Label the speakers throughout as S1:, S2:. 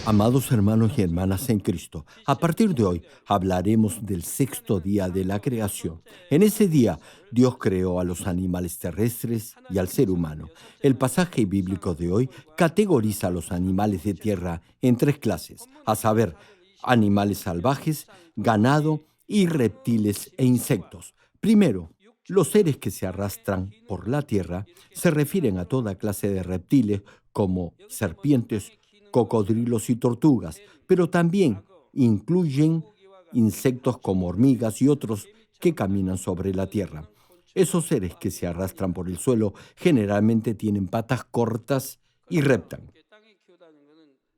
S1: Amados hermanos y hermanas en Cristo, a partir de hoy hablaremos del sexto día de la creación. En ese día, Dios creó a los animales terrestres y al ser humano. El pasaje bíblico de hoy categoriza a los animales de tierra en tres clases, a saber, animales salvajes, ganado y reptiles e insectos. Primero, los seres que se arrastran por la tierra se refieren a toda clase de reptiles como serpientes, cocodrilos y tortugas, pero también incluyen insectos como hormigas y otros que caminan sobre la tierra. Esos seres que se arrastran por el suelo generalmente tienen patas cortas y reptan.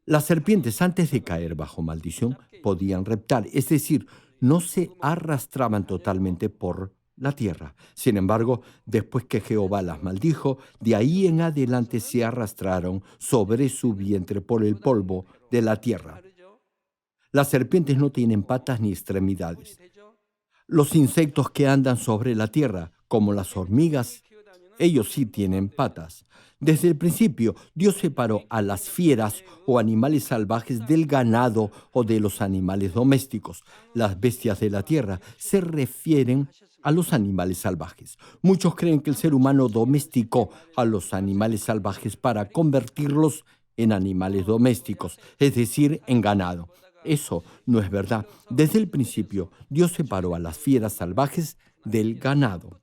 S1: Las serpientes antes de caer bajo maldición podían reptar, es decir, no se arrastraban totalmente por la tierra. Sin embargo, después que Jehová las maldijo, de ahí en adelante se arrastraron sobre su vientre por el polvo de la tierra. Las serpientes no tienen patas ni extremidades. Los insectos que andan sobre la tierra, como las hormigas, ellos sí tienen patas. Desde el principio, Dios separó a las fieras o animales salvajes del ganado o de los animales domésticos. Las bestias de la tierra se refieren a los animales salvajes. Muchos creen que el ser humano domesticó a los animales salvajes para convertirlos en animales domésticos, es decir, en ganado. Eso no es verdad. Desde el principio, Dios separó a las fieras salvajes del ganado.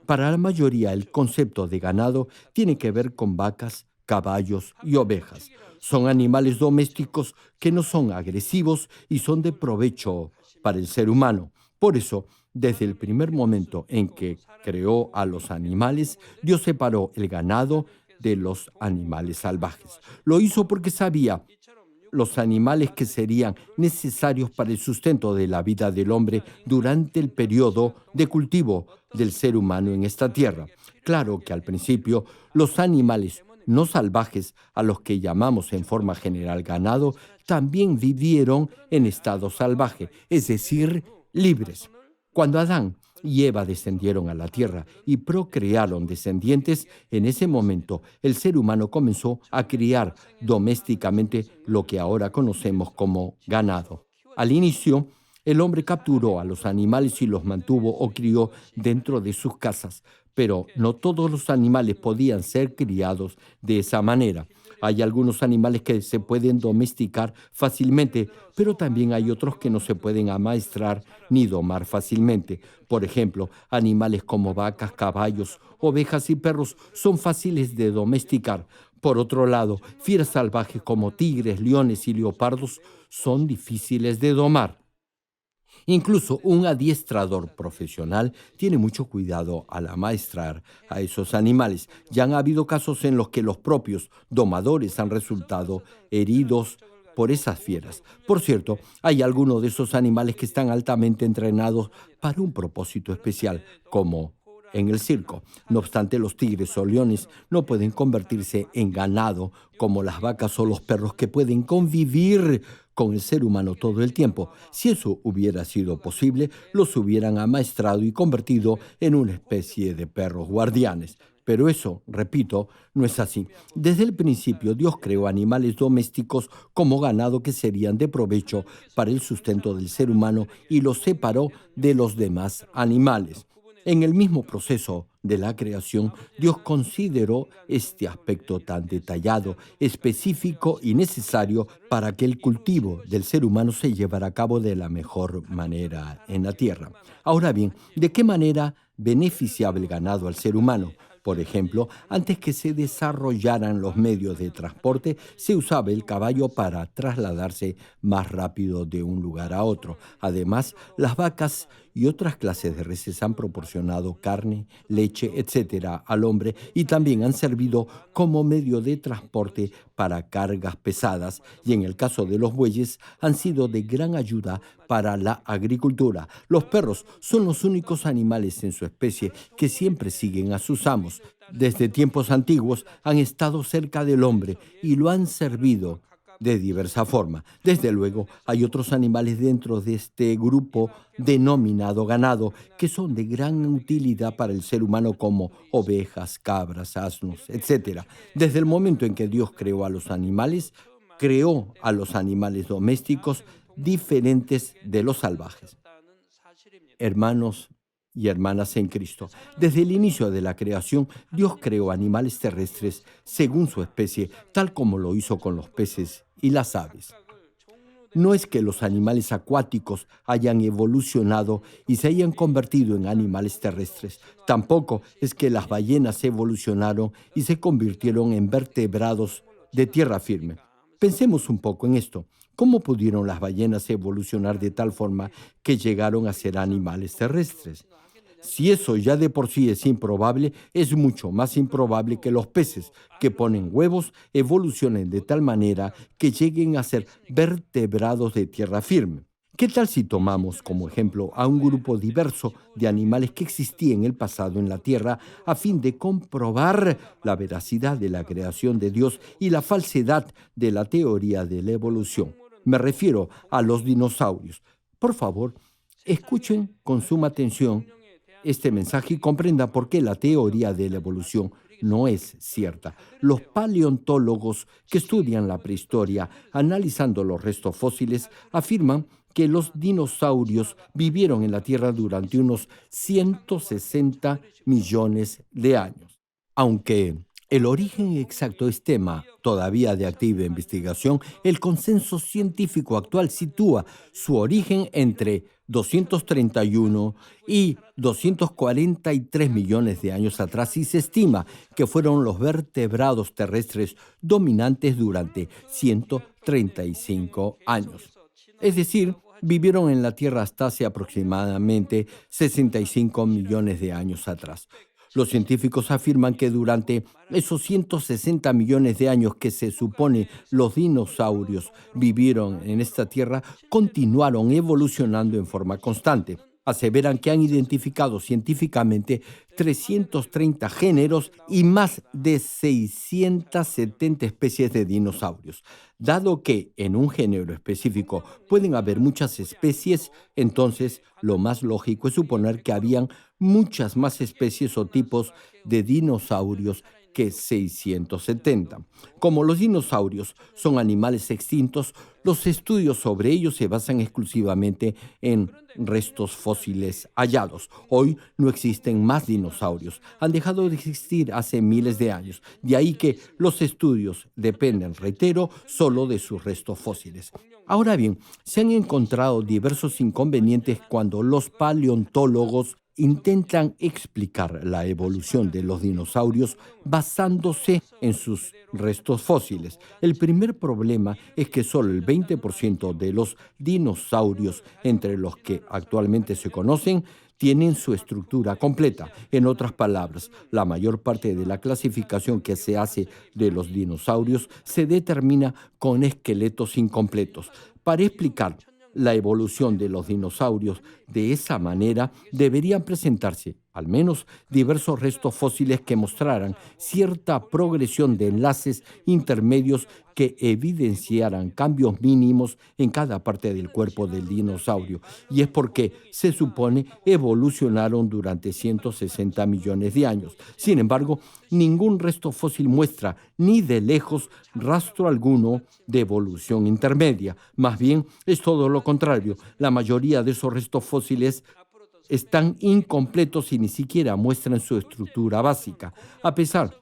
S1: Para la mayoría, el concepto de ganado tiene que ver con vacas, caballos y ovejas. Son animales domésticos que no son agresivos y son de provecho para el ser humano. Por eso, desde el primer momento en que creó a los animales, Dios separó el ganado de los animales salvajes. Lo hizo porque sabía los animales que serían necesarios para el sustento de la vida del hombre durante el periodo de cultivo del ser humano en esta tierra. Claro que al principio los animales no salvajes, a los que llamamos en forma general ganado, también vivieron en estado salvaje, es decir, libres. Cuando Adán y Eva descendieron a la tierra y procrearon descendientes, en ese momento el ser humano comenzó a criar domésticamente lo que ahora conocemos como ganado. Al inicio, el hombre capturó a los animales y los mantuvo o crió dentro de sus casas, pero no todos los animales podían ser criados de esa manera. Hay algunos animales que se pueden domesticar fácilmente, pero también hay otros que no se pueden amaestrar ni domar fácilmente. Por ejemplo, animales como vacas, caballos, ovejas y perros son fáciles de domesticar. Por otro lado, fieras salvajes como tigres, leones y leopardos son difíciles de domar. Incluso un adiestrador profesional tiene mucho cuidado al amaestrar a esos animales. Ya han habido casos en los que los propios domadores han resultado heridos por esas fieras. Por cierto, hay algunos de esos animales que están altamente entrenados para un propósito especial, como en el circo. No obstante, los tigres o leones no pueden convertirse en ganado como las vacas o los perros que pueden convivir con el ser humano todo el tiempo. Si eso hubiera sido posible, los hubieran amaestrado y convertido en una especie de perros guardianes. Pero eso, repito, no es así. Desde el principio, Dios creó animales domésticos como ganado que serían de provecho para el sustento del ser humano y los separó de los demás animales. En el mismo proceso de la creación, Dios consideró este aspecto tan detallado, específico y necesario para que el cultivo del ser humano se llevara a cabo de la mejor manera en la tierra. Ahora bien, ¿de qué manera beneficiaba el ganado al ser humano? Por ejemplo, antes que se desarrollaran los medios de transporte, se usaba el caballo para trasladarse más rápido de un lugar a otro. Además, las vacas y otras clases de reses han proporcionado carne, leche, etcétera, al hombre y también han servido como medio de transporte para cargas pesadas y en el caso de los bueyes han sido de gran ayuda para la agricultura. Los perros son los únicos animales en su especie que siempre siguen a sus amos. Desde tiempos antiguos han estado cerca del hombre y lo han servido de diversa forma. Desde luego, hay otros animales dentro de este grupo denominado ganado que son de gran utilidad para el ser humano como ovejas, cabras, asnos, etcétera. Desde el momento en que Dios creó a los animales domésticos diferentes de los salvajes. Hermanos y hermanas en Cristo, desde el inicio de la creación, Dios creó animales terrestres según su especie, tal como lo hizo con los peces y las aves. No es que los animales acuáticos hayan evolucionado y se hayan convertido en animales terrestres. Tampoco es que las ballenas evolucionaron y se convirtieron en vertebrados de tierra firme. Pensemos un poco en esto. ¿Cómo pudieron las ballenas evolucionar de tal forma que llegaron a ser animales terrestres? Si eso ya de por sí es improbable, es mucho más improbable que los peces que ponen huevos evolucionen de tal manera que lleguen a ser vertebrados de tierra firme. ¿Qué tal si tomamos como ejemplo a un grupo diverso de animales que existía en el pasado en la Tierra a fin de comprobar la veracidad de la creación de Dios y la falsedad de la teoría de la evolución? Me refiero a los dinosaurios. Por favor, escuchen con suma atención este mensaje y comprenda por qué la teoría de la evolución no es cierta. Los paleontólogos que estudian la prehistoria, analizando los restos fósiles, afirman que los dinosaurios vivieron en la Tierra durante unos 160 millones de años. Aunque el origen exacto es tema todavía de activa investigación, el consenso científico actual sitúa su origen entre 231 y 243 millones de años atrás y se estima que fueron los vertebrados terrestres dominantes durante 135 años. Es decir, vivieron en la Tierra hasta hace aproximadamente 65 millones de años atrás. Los científicos afirman que durante esos 160 millones de años que se supone los dinosaurios vivieron en esta Tierra, continuaron evolucionando en forma constante. Aseveran que han identificado científicamente 330 géneros y más de 670 especies de dinosaurios. Dado que en un género específico pueden haber muchas especies, entonces lo más lógico es suponer que habían muchas más especies o tipos de dinosaurios que 670. Como los dinosaurios son animales extintos, los estudios sobre ellos se basan exclusivamente en restos fósiles hallados. Hoy no existen más dinosaurios, han dejado de existir hace miles de años. De ahí que los estudios dependen, reitero, solo de sus restos fósiles. Ahora bien, se han encontrado diversos inconvenientes cuando los paleontólogos intentan explicar la evolución de los dinosaurios basándose en sus restos fósiles. El primer problema es que solo el 20% de los dinosaurios entre los que actualmente se conocen tienen su estructura completa. En otras palabras, la mayor parte de la clasificación que se hace de los dinosaurios se determina con esqueletos incompletos. Para explicar la evolución de los dinosaurios de esa manera, deberían presentarse al menos diversos restos fósiles que mostraran cierta progresión de enlaces intermedios que evidenciaran cambios mínimos en cada parte del cuerpo del dinosaurio. Y es porque se supone evolucionaron durante 160 millones de años. Sin embargo, ningún resto fósil muestra ni de lejos rastro alguno de evolución intermedia. Más bien es todo lo contrario. La mayoría de esos restos fósiles están incompletos y ni siquiera muestran su estructura básica, a pesar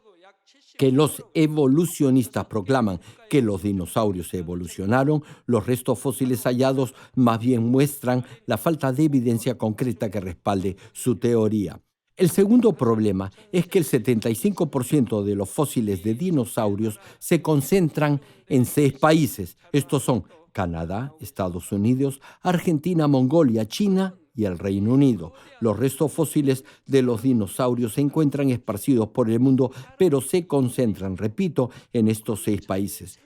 S1: que los evolucionistas proclaman que los dinosaurios evolucionaron, los restos fósiles hallados más bien muestran la falta de evidencia concreta que respalde su teoría. El segundo problema es que el 75% de los fósiles de dinosaurios se concentran en 6 países. Estos son Canadá, Estados Unidos, Argentina, Mongolia, China y el Reino Unido. Los restos fósiles de los dinosaurios se encuentran esparcidos por el mundo, pero se concentran, repito, en estos 6 países.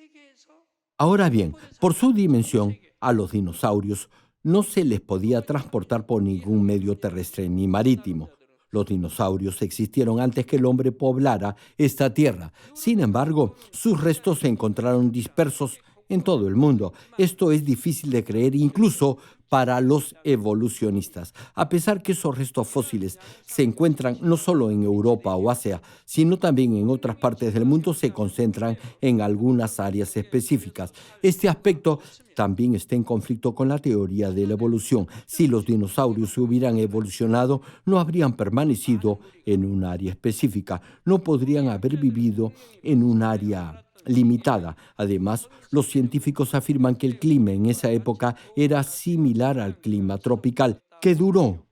S1: Ahora bien, por su dimensión, a los dinosaurios no se les podía transportar por ningún medio terrestre ni marítimo. Los dinosaurios existieron antes que el hombre poblara esta tierra. Sin embargo, sus restos se encontraron dispersos en todo el mundo. Esto es difícil de creer incluso para los evolucionistas. A pesar que esos restos fósiles se encuentran no solo en Europa o Asia, sino también en otras partes del mundo, se concentran en algunas áreas específicas. Este aspecto también está en conflicto con la teoría de la evolución. Si los dinosaurios hubieran evolucionado, no habrían permanecido en un área específica, no podrían haber vivido en un área limitada. Además, los científicos afirman que el clima en esa época era similar al clima tropical, que duró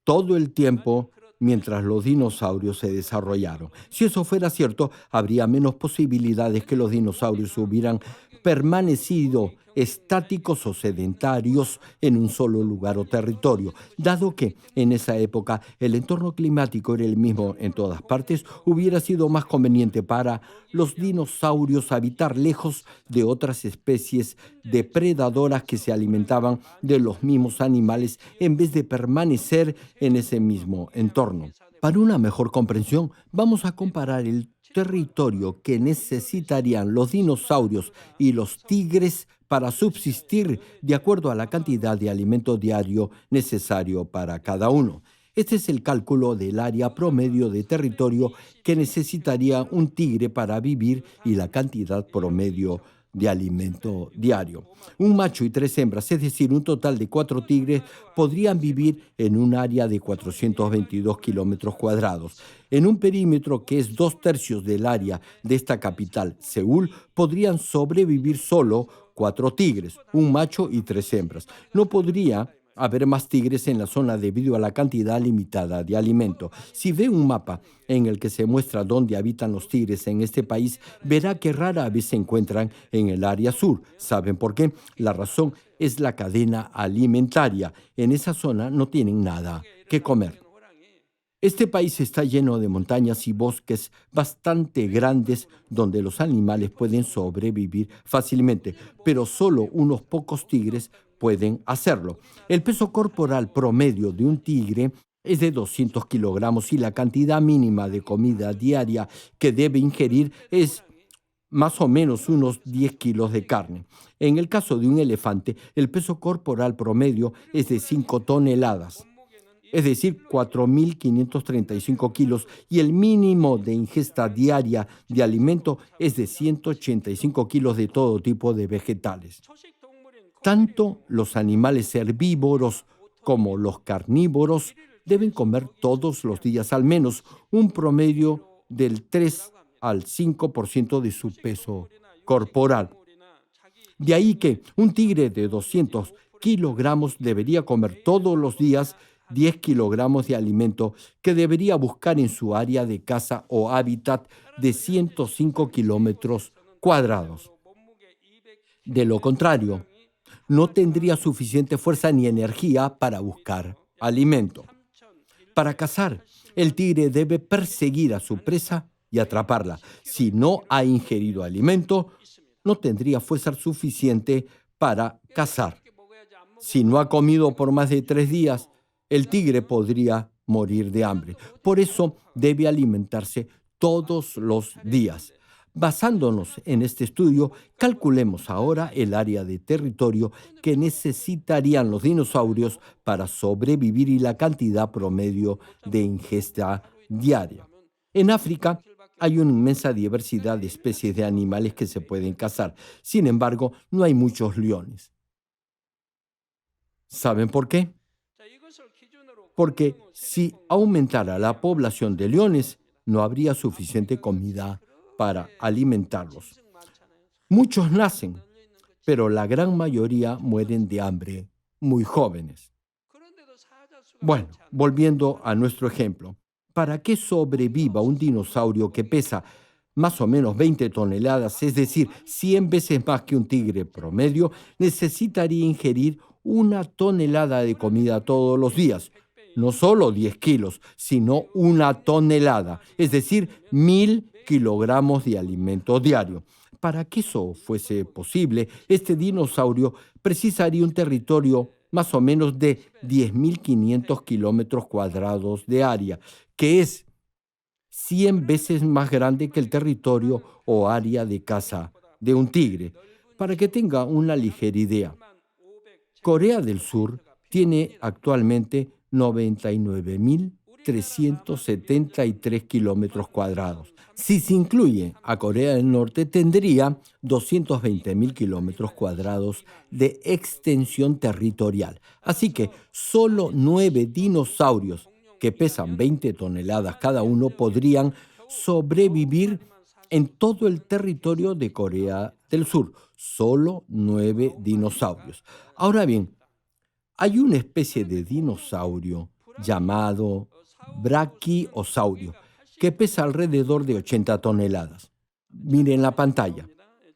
S1: todo el tiempo mientras los dinosaurios se desarrollaron. Si eso fuera cierto, habría menos posibilidades que los dinosaurios hubieran permanecido estáticos o sedentarios en un solo lugar o territorio. Dado que en esa época el entorno climático era el mismo en todas partes, hubiera sido más conveniente para los dinosaurios habitar lejos de otras especies depredadoras que se alimentaban de los mismos animales en vez de permanecer en ese mismo entorno. Para una mejor comprensión, vamos a comparar el territorio que necesitarían los dinosaurios y los tigres para subsistir de acuerdo a la cantidad de alimento diario necesario para cada uno. Este es el cálculo del área promedio de territorio que necesitaría un tigre para vivir y la cantidad promedio de alimento diario. Un macho y 3 hembras, es decir, un total de 4 tigres, podrían vivir en un área de 422 kilómetros cuadrados. En un perímetro que es 2 tercios del área de esta capital, Seúl, podrían sobrevivir solo 4 tigres, un macho y 3 hembras. No podría haber más tigres en la zona debido a la cantidad limitada de alimento. Si ve un mapa en el que se muestra dónde habitan los tigres en este país, verá que rara vez se encuentran en el área sur. ¿Saben por qué? La razón es la cadena alimentaria. En esa zona no tienen nada que comer. Este país está lleno de montañas y bosques bastante grandes donde los animales pueden sobrevivir fácilmente, pero solo unos pocos tigres pueden hacerlo. El peso corporal promedio de un tigre es de 200 kilogramos y la cantidad mínima de comida diaria que debe ingerir es más o menos unos 10 kilos de carne. En el caso de un elefante, el peso corporal promedio es de 5 toneladas, es decir, 4.535 kilos, y el mínimo de ingesta diaria de alimento es de 185 kilos de todo tipo de vegetales. Tanto los animales herbívoros como los carnívoros deben comer todos los días al menos un promedio del 3 al 5% de su peso corporal. De ahí que un tigre de 200 kilogramos debería comer todos los días 10 kilogramos de alimento que debería buscar en su área de caza o hábitat de 105 kilómetros cuadrados. De lo contrario, no tendría suficiente fuerza ni energía para buscar alimento. Para cazar, el tigre debe perseguir a su presa y atraparla. Si no ha ingerido alimento, no tendría fuerza suficiente para cazar. Si no ha comido por más de 3 días, el tigre podría morir de hambre. Por eso debe alimentarse todos los días. Basándonos en este estudio, calculemos ahora el área de territorio que necesitarían los dinosaurios para sobrevivir y la cantidad promedio de ingesta diaria. En África hay una inmensa diversidad de especies de animales que se pueden cazar. Sin embargo, no hay muchos leones. ¿Saben por qué? porque si aumentara la población de leones, no habría suficiente comida para alimentarlos. Muchos nacen, pero la gran mayoría mueren de hambre muy jóvenes. Bueno, volviendo a nuestro ejemplo, para que sobreviva un dinosaurio que pesa más o menos 20 toneladas, es decir, 100 veces más que un tigre promedio, necesitaría ingerir 1 tonelada de comida todos los días. No solo 10 kilos, sino 1 tonelada, es decir, 1.000 kilogramos de alimento diario. Para que eso fuese posible, este dinosaurio precisaría un territorio más o menos de 10.500 kilómetros cuadrados de área, que es 100 veces más grande que el territorio o área de caza de un tigre. Para que tenga una ligera idea, Corea del Sur tiene actualmente 99.373 kilómetros cuadrados. Si se incluye a Corea del Norte, tendría 220.000 kilómetros cuadrados de extensión territorial. Así que solo 9 dinosaurios que pesan 20 toneladas cada uno podrían sobrevivir en todo el territorio de Corea del Sur. Solo 9 dinosaurios. Ahora bien, hay una especie de dinosaurio llamado brachiosaurio que pesa alrededor de 80 toneladas. Miren la pantalla.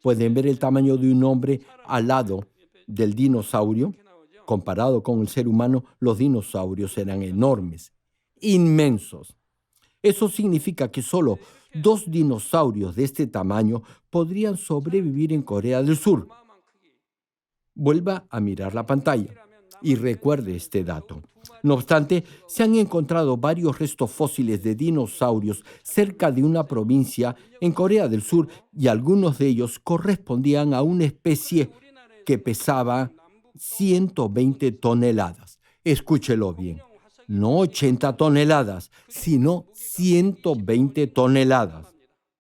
S1: Pueden ver el tamaño de un hombre al lado del dinosaurio. Comparado con el ser humano, los dinosaurios eran enormes, inmensos. Eso significa que solo 2 dinosaurios de este tamaño podrían sobrevivir en Corea del Sur. Vuelva a mirar la pantalla y recuerde este dato. No obstante, se han encontrado varios restos fósiles de dinosaurios cerca de una provincia en Corea del Sur y algunos de ellos correspondían a una especie que pesaba 120 toneladas. Escúchelo bien. No 80 toneladas, sino 120 toneladas.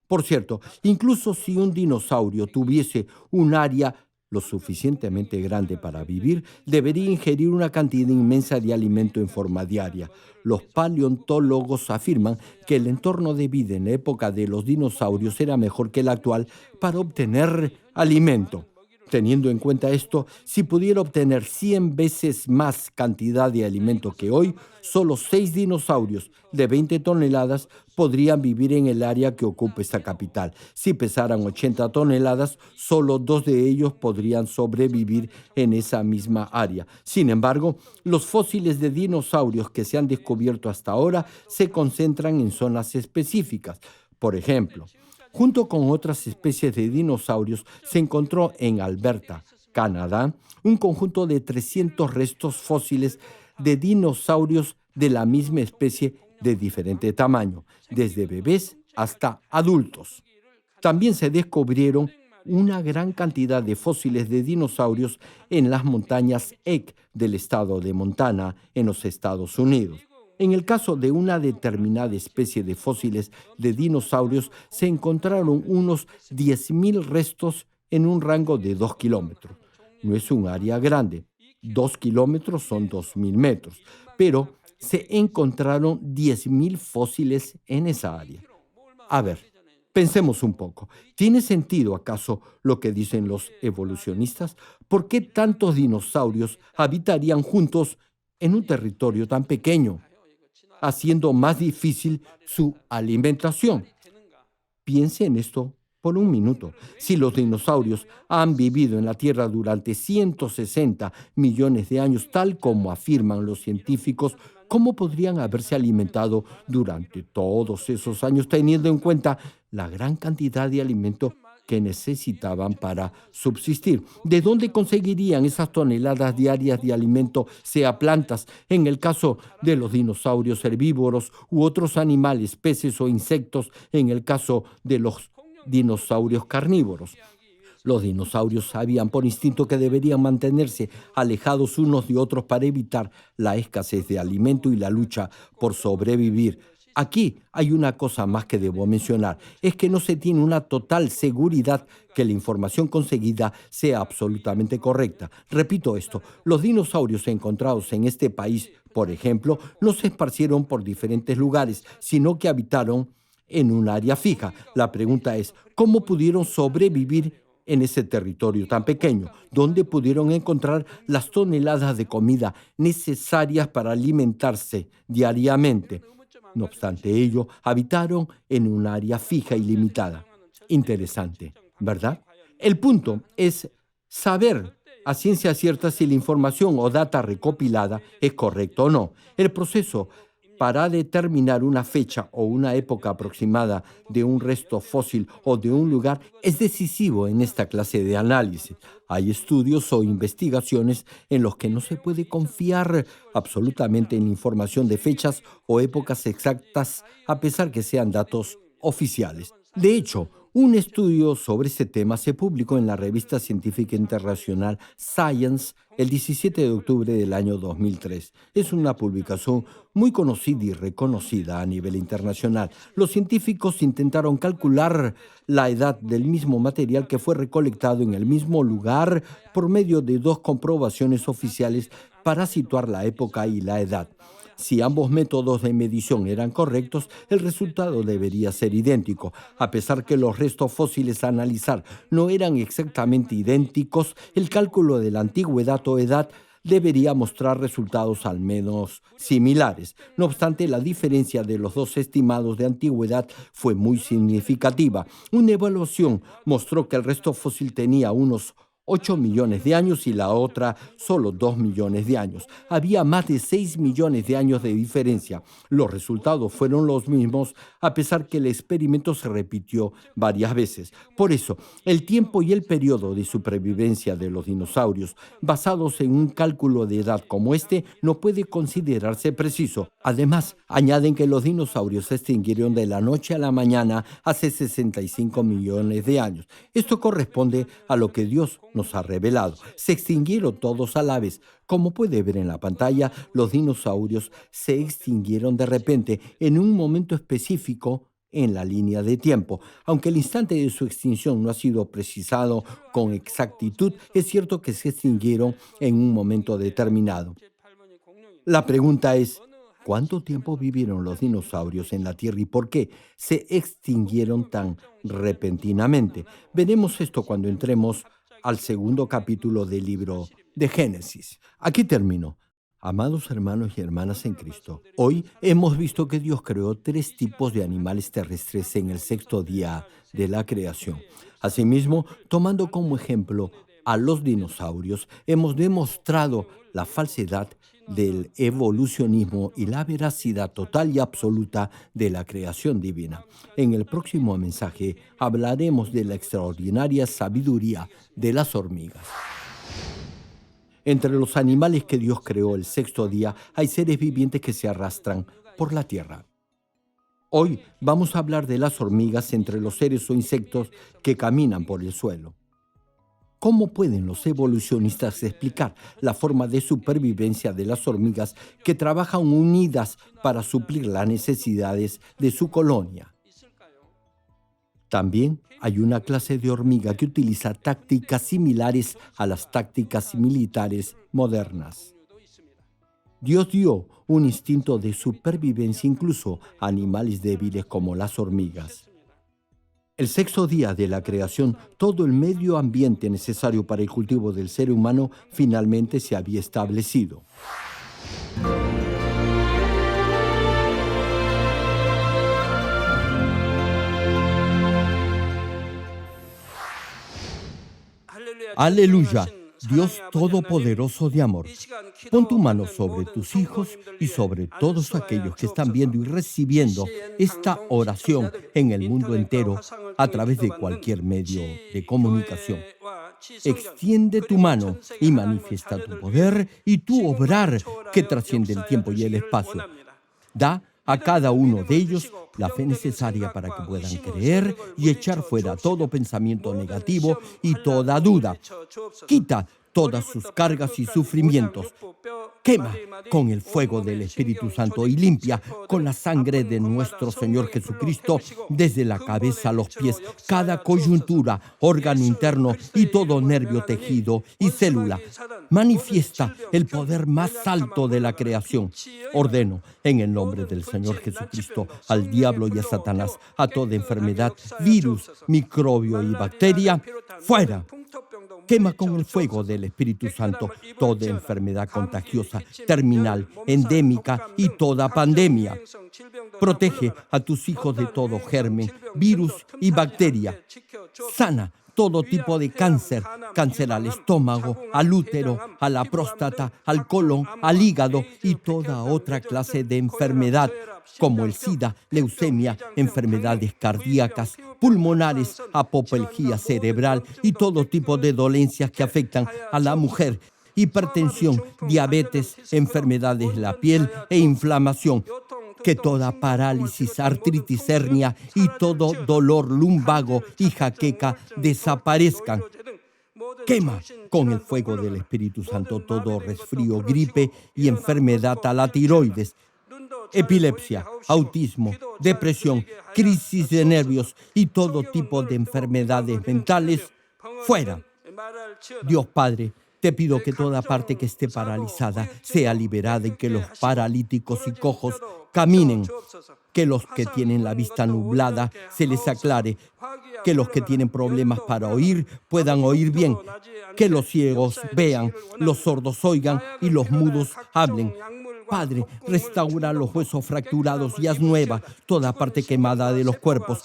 S1: Por cierto, incluso si un dinosaurio tuviese un área lo suficientemente grande para vivir, debería ingerir una cantidad inmensa de alimento en forma diaria. Los paleontólogos afirman que el entorno de vida en la época de los dinosaurios era mejor que el actual para obtener alimento. Teniendo en cuenta esto, si pudiera obtener 100 veces más cantidad de alimento que hoy, solo 6 dinosaurios de 20 toneladas podrían vivir en el área que ocupa esta capital. Si pesaran 80 toneladas, solo 2 de ellos podrían sobrevivir en esa misma área. Sin embargo, los fósiles de dinosaurios que se han descubierto hasta ahora se concentran en zonas específicas. Por ejemplo, junto con otras especies de dinosaurios, se encontró en Alberta, Canadá, un conjunto de 300 restos fósiles de dinosaurios de la misma especie de diferente tamaño, desde bebés hasta adultos. También se descubrieron una gran cantidad de fósiles de dinosaurios en las montañas Eck del estado de Montana, en los Estados Unidos. En el caso de una determinada especie de fósiles de dinosaurios, se encontraron unos 10.000 restos en un rango de 2 kilómetros. No es un área grande. 2 kilómetros son 2.000 metros, pero se encontraron 10.000 fósiles en esa área. A ver, pensemos un poco. ¿Tiene sentido acaso lo que dicen los evolucionistas? ¿Por qué tantos dinosaurios habitarían juntos en un territorio tan pequeño, haciendo más difícil su alimentación? Piense en esto por un minuto. Si los dinosaurios han vivido en la Tierra durante 160 millones de años, tal como afirman los científicos, ¿cómo podrían haberse alimentado durante todos esos años, teniendo en cuenta la gran cantidad de alimento que necesitaban para subsistir? ¿De dónde conseguirían esas toneladas diarias de alimento, sea plantas, en el caso de los dinosaurios herbívoros, u otros animales, peces o insectos, en el caso de los dinosaurios carnívoros? Los dinosaurios sabían por instinto que deberían mantenerse alejados unos de otros para evitar la escasez de alimento y la lucha por sobrevivir. Aquí hay una cosa más que debo mencionar, es que no se tiene una total seguridad que la información conseguida sea absolutamente correcta. Repito esto, los dinosaurios encontrados en este país, por ejemplo, no se esparcieron por diferentes lugares, sino que habitaron en un área fija. La pregunta es, ¿cómo pudieron sobrevivir en ese territorio tan pequeño? ¿Dónde pudieron encontrar las toneladas de comida necesarias para alimentarse diariamente? No obstante ello, habitaron en un área fija y limitada. Interesante, ¿verdad? El punto es saber a ciencia cierta si la información o data recopilada es correcta o no. El proceso para determinar una fecha o una época aproximada de un resto fósil o de un lugar es decisivo en esta clase de análisis. Hay estudios o investigaciones en los que no se puede confiar absolutamente en la información de fechas o épocas exactas, a pesar que sean datos oficiales. De hecho, un estudio sobre ese tema se publicó en la revista científica internacional Science el 17 de octubre del año 2003. Es una publicación muy conocida y reconocida a nivel internacional. Los científicos intentaron calcular la edad del mismo material que fue recolectado en el mismo lugar por medio de dos comprobaciones oficiales para situar la época y la edad. Si ambos métodos de medición eran correctos, el resultado debería ser idéntico. A pesar que los restos fósiles a analizar no eran exactamente idénticos, el cálculo de la antigüedad o edad debería mostrar resultados al menos similares. No obstante, la diferencia de los dos estimados de antigüedad fue muy significativa. Una evaluación mostró que el resto fósil tenía unos 8 millones de años y la otra solo 2 millones de años. Había más de 6 millones de años de diferencia. Los resultados fueron los mismos a pesar que el experimento se repitió varias veces. Por eso, el tiempo y el periodo de supervivencia de los dinosaurios basados en un cálculo de edad como este no puede considerarse preciso. Además, añaden que los dinosaurios se extinguieron de la noche a la mañana hace 65 millones de años. Esto corresponde a lo que Dios nos ha revelado. Se extinguieron todos a la vez. Como puede ver en la pantalla, los dinosaurios se extinguieron de repente en un momento específico en la línea de tiempo. Aunque el instante de su extinción no ha sido precisado con exactitud, es cierto que se extinguieron en un momento determinado. La pregunta es, ¿cuánto tiempo vivieron los dinosaurios en la Tierra y por qué se extinguieron tan repentinamente? Veremos esto cuando entremos al segundo capítulo del libro de Génesis. Aquí termino. Amados hermanos y hermanas en Cristo, hoy hemos visto que Dios creó tres tipos de animales terrestres en el sexto día de la creación. Asimismo, tomando como ejemplo a los dinosaurios, hemos demostrado la falsedad del evolucionismo y la veracidad total y absoluta de la creación divina. En el próximo mensaje hablaremos de la extraordinaria sabiduría de las hormigas. Entre los animales que Dios creó el sexto día hay seres vivientes que se arrastran por la tierra. Hoy vamos a hablar de las hormigas entre los seres o insectos que caminan por el suelo. ¿Cómo pueden los evolucionistas explicar la forma de supervivencia de las hormigas que trabajan unidas para suplir las necesidades de su colonia? También hay una clase de hormiga que utiliza tácticas similares a las tácticas militares modernas. Dios dio un instinto de supervivencia incluso a animales débiles como las hormigas. El sexto día de la creación, todo el medio ambiente necesario para el cultivo del ser humano finalmente se había establecido. Aleluya, Dios Todopoderoso de amor. Pon tu mano sobre tus hijos y sobre todos aquellos que están viendo y recibiendo esta oración en el mundo entero a través de cualquier medio de comunicación. Extiende tu mano y manifiesta tu poder y tu obrar que trasciende el tiempo y el espacio. Da a cada uno de ellos la fe necesaria para que puedan creer y echar fuera todo pensamiento negativo y toda duda. Quita todas sus cargas y sufrimientos. Quema con el fuego del Espíritu Santo y limpia con la sangre de nuestro Señor Jesucristo desde la cabeza a los pies, cada coyuntura, órgano interno y todo nervio, tejido y célula. Manifiesta el poder más alto de la creación. Ordeno en el nombre del Señor Jesucristo al diablo y a Satanás, a toda enfermedad, virus, microbio y bacteria, fuera. Quema con el fuego del Espíritu Santo toda enfermedad contagiosa, terminal, endémica y toda pandemia. Protege a tus hijos de todo germen, virus y bacteria. Sana todo tipo de cáncer, cáncer al estómago, al útero, a la próstata, al colon, al hígado y toda otra clase de enfermedad, como el SIDA, leucemia, enfermedades cardíacas, pulmonares, apoplejía cerebral y todo tipo de dolencias que afectan a la mujer, hipertensión, diabetes, enfermedades de la piel e inflamación. Que toda parálisis, artritis, hernia y todo dolor lumbago y jaqueca desaparezcan. Quema con el fuego del Espíritu Santo todo resfrío, gripe y enfermedad a la tiroides, epilepsia, autismo, depresión, crisis de nervios y todo tipo de enfermedades mentales, fuera. Dios Padre, te pido que toda parte que esté paralizada sea liberada y que los paralíticos y cojos caminen, que los que tienen la vista nublada se les aclare, que los que tienen problemas para oír puedan oír bien, que los ciegos vean, los sordos oigan y los mudos hablen. Padre, restaura los huesos fracturados y haz nueva toda parte quemada de los cuerpos.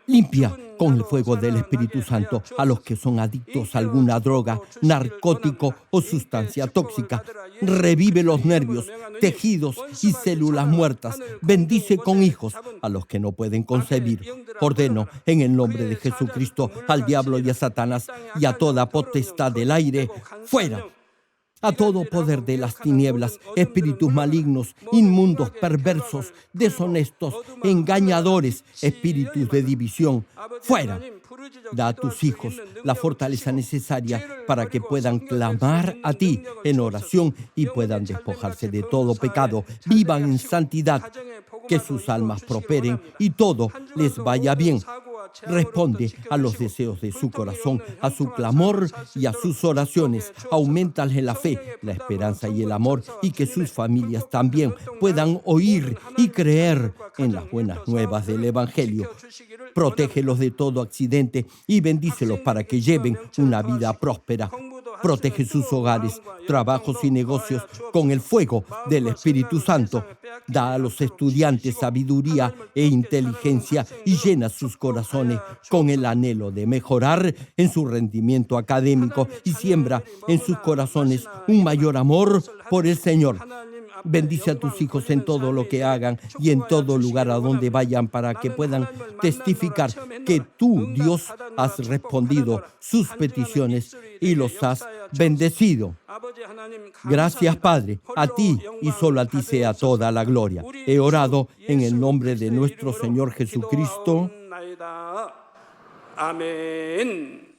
S1: Limpia con el fuego del Espíritu Santo a los que son adictos a alguna droga, narcótico o sustancia tóxica. Revive los nervios, tejidos y células muertas. Bendice con hijos a los que no pueden concebir. Ordeno en el nombre de Jesucristo al diablo y a Satanás y a toda potestad del aire, fuera. A todo poder de las tinieblas, espíritus malignos, inmundos, perversos, deshonestos, engañadores, espíritus de división, fuera. Da a tus hijos la fortaleza necesaria para que puedan clamar a ti en oración y puedan despojarse de todo pecado, vivan en santidad, que sus almas prosperen y todo les vaya bien. Responde a los deseos de su corazón, a su clamor y a sus oraciones. Auméntale la fe, la esperanza y el amor, y que sus familias también puedan oír y creer en las buenas nuevas del Evangelio. Protégelos de todo accidente y bendícelos para que lleven una vida próspera. Protege sus hogares, trabajos y negocios con el fuego del Espíritu Santo. Da a los estudiantes sabiduría e inteligencia y llena sus corazones con el anhelo de mejorar en su rendimiento académico y siembra en sus corazones un mayor amor por el Señor. Bendice a tus hijos en todo lo que hagan y en todo lugar a donde vayan para que puedan testificar que tú, Dios, has respondido sus peticiones y los has bendecido. Gracias, Padre. A ti y solo a ti sea toda la gloria. He orado en el nombre de nuestro Señor Jesucristo.
S2: 아멘.